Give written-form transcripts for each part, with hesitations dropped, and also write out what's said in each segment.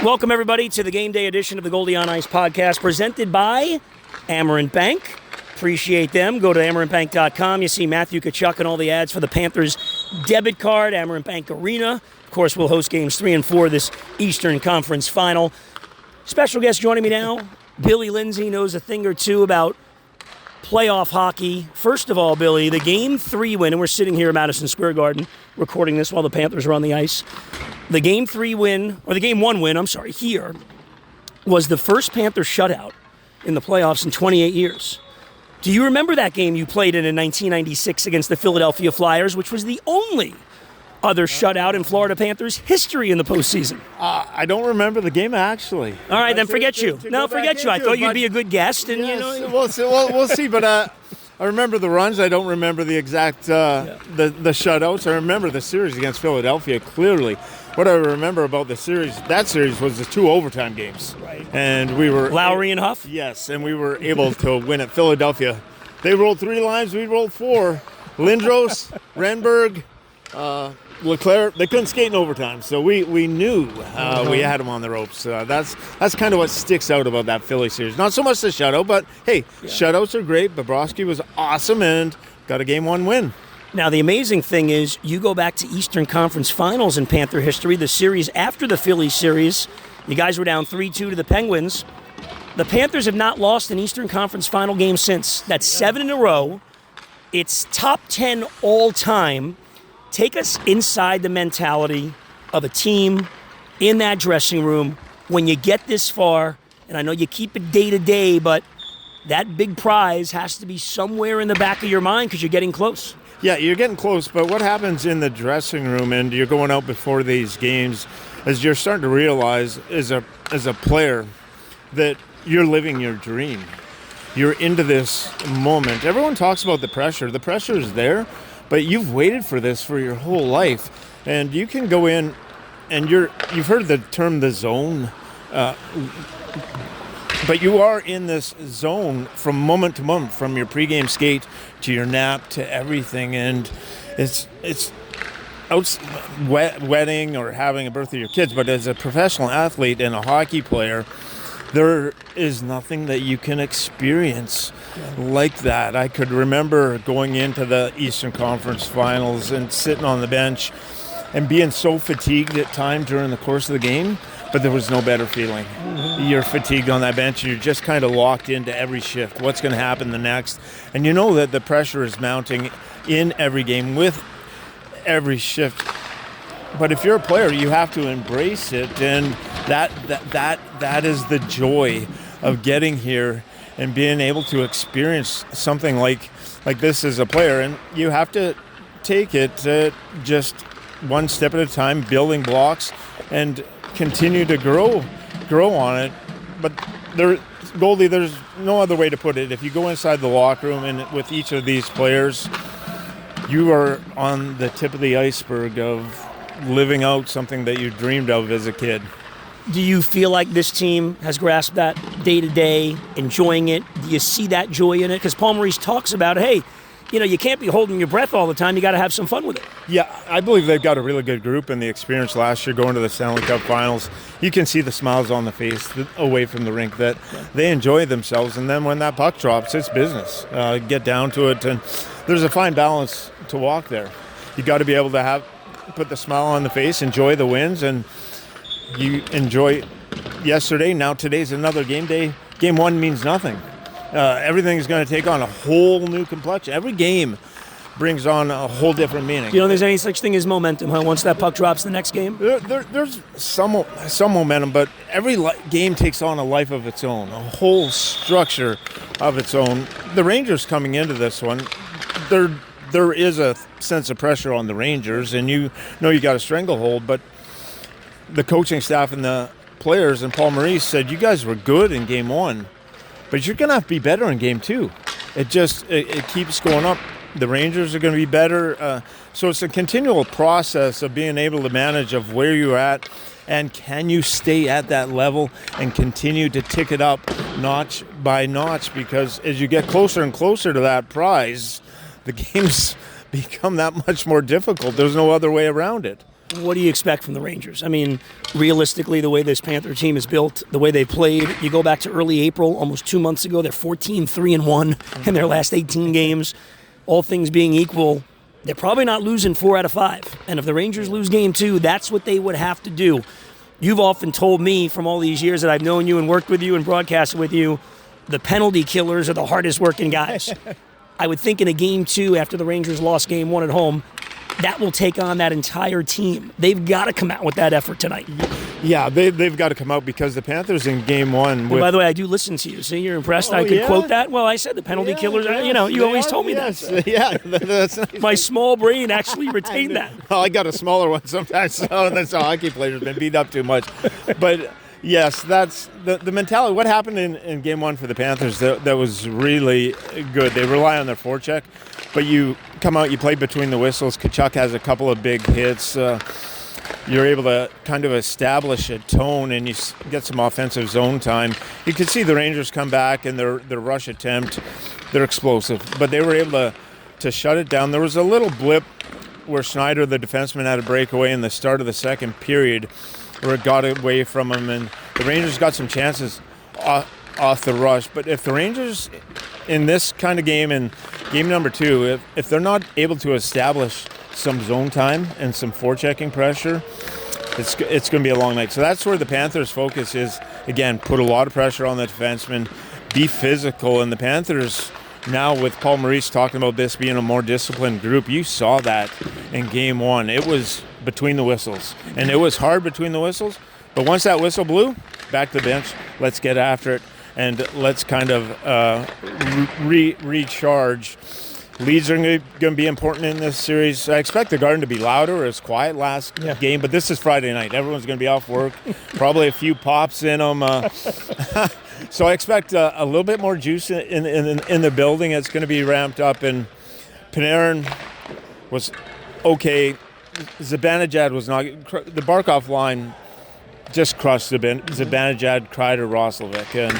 Welcome, everybody, to the Game Day edition of the Goldie on Ice podcast, presented by Amerant Bank. Appreciate them. Go to amerantbank.com. You see Matthew Tkachuk and all the ads for the Panthers debit card, Amerant Bank Arena. Of course, we'll host games 3 and 4 this Eastern Conference Final. Special guest joining me now, Billy Lindsay, knows a thing or two about playoff hockey. First of all, Billy, the Game 3 win, and we're sitting here at Madison Square Garden recording this while the Panthers are on the ice. The Game 3 win, or the Game 1 win, here, was the first Panther shutout in the playoffs in 28 years. Do you remember that game you played in 1996 against the Philadelphia Flyers, which was the only other shutout in Florida Panthers history in the postseason? I don't remember the game, actually. All right, then forget you. No, forget you. I thought you'd be a good guest. And yes, we'll see, but I remember the runs. I don't remember the exact the shutouts. I remember the series against Philadelphia clearly. What I remember about that series was the 2 overtime games. Right. And we were... Lowry and Huff? Yes, and we were able to win at Philadelphia. They rolled 3 lines, we rolled 4. Lindros, Renberg, Leclerc, they couldn't skate in overtime, so we knew we had them on the ropes. That's kind of what sticks out about that Philly series. Not so much the shutout, but hey, shutouts are great. Bobrovsky was awesome and got a Game 1 win. Now, the amazing thing is you go back to Eastern Conference Finals in Panther history, the series after the Philly series. You guys were down 3-2 to the Penguins. The Panthers have not lost an Eastern Conference Final game since. That's 7 in a row. It's top 10 all time. Take us inside the mentality of a team in that dressing room when you get this far, and I know you keep it day to day, but that big prize has to be somewhere in the back of your mind because you're getting close. Yeah, you're getting close, but what happens in the dressing room and you're going out before these games is you're starting to realize as a player that you're living your dream. You're into this moment. Everyone talks about the pressure. The pressure is there, but you've waited for this for your whole life. And you can go in and you've heard the term the zone, but you are in this zone from moment to moment, from your pregame skate to your nap to everything. And it's wedding or having a birthday of your kids, but as a professional athlete and a hockey player, there is nothing that you can experience like that. I could remember going into the Eastern Conference Finals and sitting on the bench and being so fatigued at times during the course of the game, but there was no better feeling. Mm-hmm. You're fatigued on that bench and you're just kind of locked into every shift. What's going to happen the next? And you know that the pressure is mounting in every game with every shift. But if you're a player, you have to embrace it, and that is the joy of getting here and being able to experience something like this as a player. And you have to take it just one step at a time, building blocks, and continue to grow on it. But Goldie, there's no other way to put it. If you go inside the locker room and with each of these players, you are on the tip of the iceberg of living out something that you dreamed of as a kid. Do you feel like this team has grasped that day-to-day, enjoying it? Do you see that joy in it? Because Paul Maurice talks about, hey, you can't be holding your breath all the time. You got to have some fun with it. Yeah, I believe they've got a really good group, and the experience last year going to the Stanley Cup Finals, you can see the smiles on the face away from the rink that they enjoy themselves. And then when that puck drops, it's business. Get down to it, and there's a fine balance to walk there. You got to be able to put the smile on the face, enjoy the wins, and you enjoy yesterday. Now today's another game day. Game 1 means nothing. Everything is going to take on a whole new complexion. Every game brings on a whole different meaning. You know, there's any such thing as momentum, huh? Once that puck drops the next game? There's some momentum, but every game takes on a life of its own, a whole structure of its own. The Rangers coming into this one, there is a sense of pressure on the Rangers, and you know you got a stranglehold, but the coaching staff and the players and Paul Maurice said, you guys were good in Game 1, but you're going to have to be better in Game 2. It keeps going up. The Rangers are going to be better. So it's a continual process of being able to manage of where you're at, and can you stay at that level and continue to tick it up notch by notch, because as you get closer and closer to that prize, the games become that much more difficult. There's no other way around it. what do you expect from the Rangers? I mean, realistically, the way this Panther team is built, the way they played, you go back to early April, almost 2 months ago, they're 14-3-1 in their last 18 games. All things being equal, they're probably not losing 4 out of 5. And if the Rangers lose game 2, that's what they would have to do. You've often told me from all these years that I've known you and worked with you and broadcasted with you, the penalty killers are the hardest working guys. I would think in a game 2 after the Rangers lost game 1 at home, that will take on that entire team. They've got to come out with that effort tonight. Yeah, they've got to come out because the Panthers in game 1. By the way, I do listen to you. See, you're impressed. I could quote that. Well, I said the penalty killers. You always told me that. Yeah, that's nice. My small brain actually retained that. Well, I got a smaller one sometimes, so that's how hockey players have been beat up too much. But yes, that's the mentality. What happened in game 1 for the Panthers that was really good. They rely on their forecheck, but you come out, you play between the whistles. Tkachuk has a couple of big hits. You're able to kind of establish a tone, and you get some offensive zone time. You could see the Rangers come back and their rush attempt. They're explosive, but they were able to shut it down. There was a little blip where Schneider, the defenseman, had a breakaway in the start of the second period where it got away from him, and the Rangers got some chances off the rush. But if the Rangers in this kind of game, in game number 2, if they're not able to establish some zone time and some forechecking pressure, it's going to be a long night. So that's where the Panthers' focus is. Again, put a lot of pressure on the defensemen, be physical. And the Panthers now, with Paul Maurice talking about this being a more disciplined group, you saw that in game 1. It was between the whistles, and it was hard between the whistles. But once that whistle blew, back to the bench, let's get after it, and let's kind of recharge. Leads are going to be important in this series. I expect the Garden to be louder. It was quiet last game, but this is Friday night. Everyone's going to be off work. Probably a few pops in them. So I expect a little bit more juice in the building. It's going to be ramped up. And Panarin was okay. Zibanejad was not. The Barkov line just crushed Zibanejad, Kreider, Roslovic. And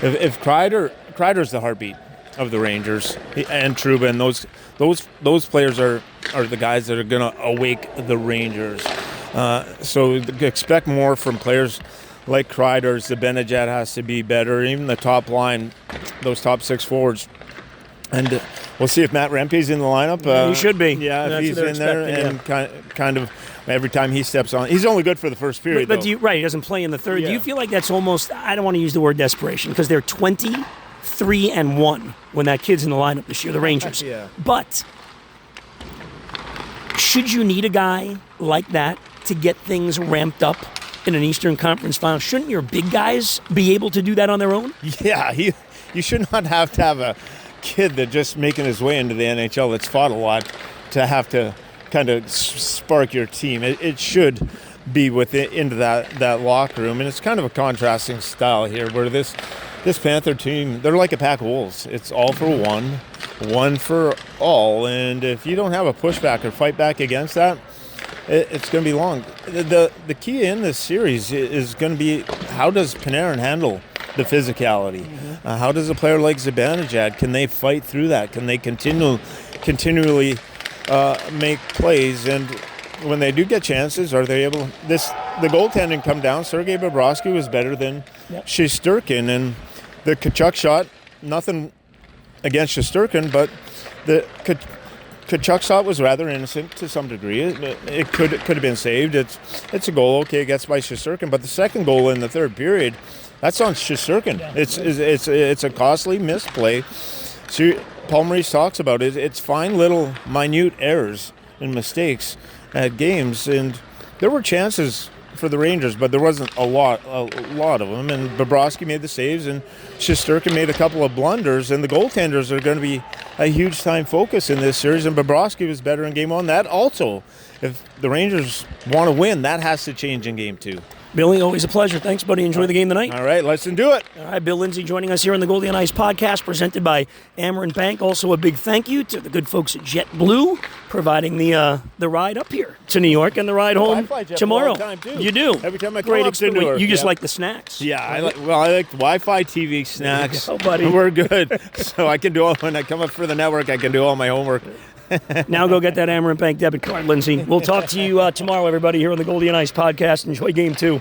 if Kreider's the heartbeat of the Rangers, and Trubin, those players are the guys that are going to awake the Rangers. So expect more from players like Kreider. Zibanejad has to be better. Even the top line, those top 6 forwards. And we'll see if Matt Rempe's in the lineup. He should be. Yeah, if he's in there, and kind of every time he steps on. He's only good for the first period, but he doesn't play in the third. Yeah. Do you feel like that's almost, I don't want to use the word desperation, because they're 23-1 when that kid's in the lineup this year, the Rangers. Yeah. But should you need a guy like that to get things ramped up in an Eastern Conference final? Shouldn't your big guys be able to do that on their own? Yeah, you should not have to have a kid that just making his way into the NHL that's fought a lot to have to kind of spark your team. It should be into that locker room, and it's kind of a contrasting style here where this Panther team, they're like a pack of wolves. It's all for one for all, and if you don't have a pushback or fight back against that, it's going to be long. The key in this series is going to be, how does Panarin handle the physicality? Mm-hmm. How does a player like Zibanejad, can they fight through that? Can they continually make plays? And when they do get chances, are they able? The goaltending come down. Sergei Bobrovsky was better than Shesterkin, and the Tkachuk shot, nothing against Shesterkin, but the Tkachuk shot was rather innocent to some degree. It could have been saved. It's a goal. Okay, it gets by Shesterkin, but the second goal in the third period, that's on Shesterkin. Yeah. It's a costly misplay. So Paul Maurice talks about it. It's fine little minute errors and mistakes at games, and there were chances for the Rangers, but there wasn't a lot of them. And Bobrovsky made the saves, and Shesterkin made a couple of blunders, and the goaltenders are going to be a huge time focus in this series. And Bobrovsky was better in game 1. That also, if the Rangers want to win, that has to change in game 2. Billy, always a pleasure. Thanks, buddy. Enjoy the game tonight. All right, let's do it. All right, Bill Lindsay joining us here on the Goldie on Ice podcast, presented by Amerant Bank. Also, a big thank you to the good folks at JetBlue, providing the ride up here to New York and the ride home tomorrow. All the time, too. You do. Every time I come up to Newark. You just like the snacks. Yeah, I like Wi-Fi, TV, snacks. Oh, buddy. We're good. So I can do all, when I come up for the network, I can do all my homework. Now go get that Amaranth Bank debit card, Lindsay. We'll talk to you tomorrow, everybody, here on the Goldie and Ice podcast. Enjoy Game 2.